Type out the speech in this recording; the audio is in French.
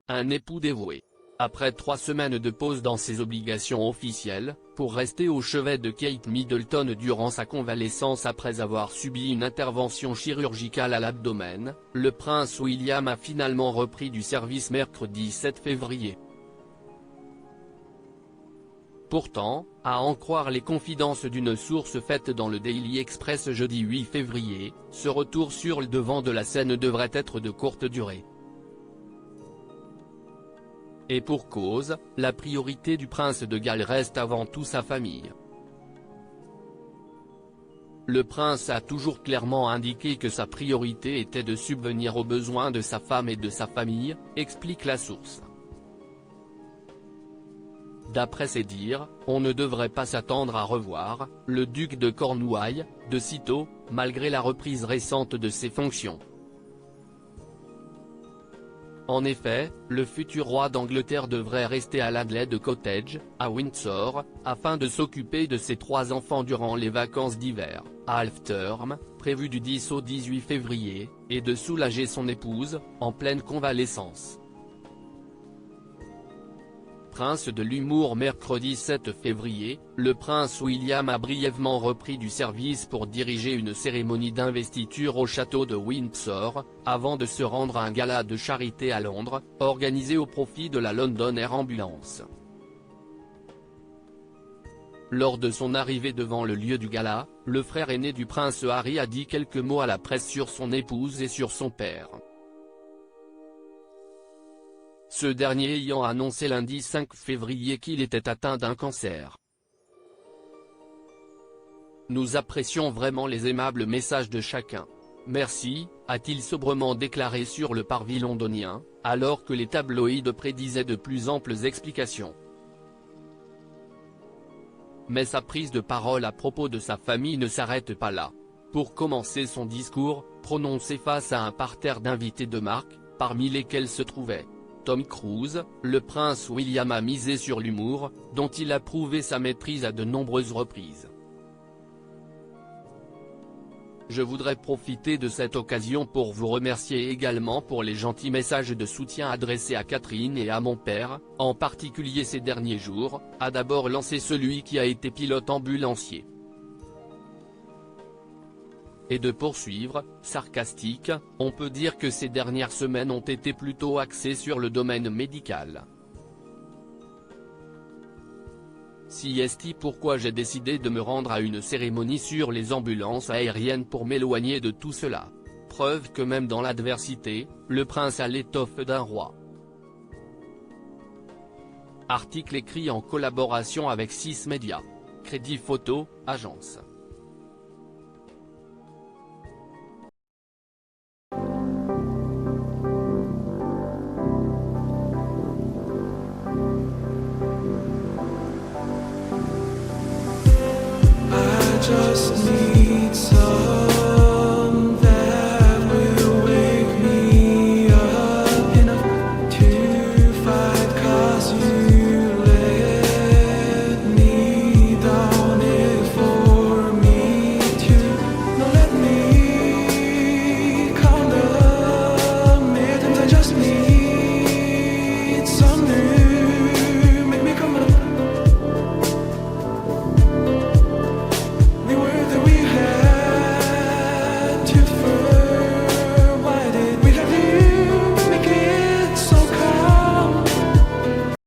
un époux dévoué. Après 3 semaines de pause dans ses obligations officielles, pour rester au chevet de Kate Middleton durant sa convalescence après avoir subi une intervention chirurgicale à l'abdomen, le prince William a finalement repris du service mercredi 7 février. Pourtant, à en croire les confidences d'une source faite dans le Daily Express jeudi 8 février, ce retour sur le devant de la scène devrait être de courte durée. Et pour cause, la priorité du prince de Galles reste avant tout sa famille. Le prince a toujours clairement indiqué que sa priorité était de subvenir aux besoins de sa femme et de sa famille, explique la source. D'après ses dires, on ne devrait pas s'attendre à revoir le duc de Cornouailles de sitôt, malgré la reprise récente de ses fonctions. En effet, le futur roi d'Angleterre devrait rester à l'Adelaide Cottage, à Windsor, afin de s'occuper de ses 3 enfants durant les vacances d'hiver, à half-term, prévues du 10 au 18 février, et de soulager son épouse, en pleine convalescence. Prince de l'humour. Mercredi 7 février, le prince William a brièvement repris du service pour diriger une cérémonie d'investiture au château de Windsor, avant de se rendre à un gala de charité à Londres, organisé au profit de la London Air Ambulance. Lors de son arrivée devant le lieu du gala, le frère aîné du prince Harry a dit quelques mots à la presse sur son épouse et sur son père. Ce dernier ayant annoncé lundi 5 février qu'il était atteint d'un cancer. Nous apprécions vraiment les aimables messages de chacun. Merci, a-t-il sobrement déclaré sur le parvis londonien, alors que les tabloïds prédisaient de plus amples explications. Mais sa prise de parole à propos de sa famille ne s'arrête pas là. Pour commencer son discours, prononcé face à un parterre d'invités de marque, parmi lesquels se trouvait Tom Cruise, le prince William a misé sur l'humour, dont il a prouvé sa maîtrise à de nombreuses reprises. Je voudrais profiter de cette occasion pour vous remercier également pour les gentils messages de soutien adressés à Catherine et à mon père, en particulier ces derniers jours, a d'abord lancé celui qui a été pilote ambulancier. Et de poursuivre, sarcastique, on peut dire que ces dernières semaines ont été plutôt axées sur le domaine médical. Si est pourquoi j'ai décidé de me rendre à une cérémonie sur les ambulances aériennes pour m'éloigner de tout cela. Preuve que même dans l'adversité, le prince a l'étoffe d'un roi. Article écrit en collaboration avec 6 médias. Crédit photo, agence. Just need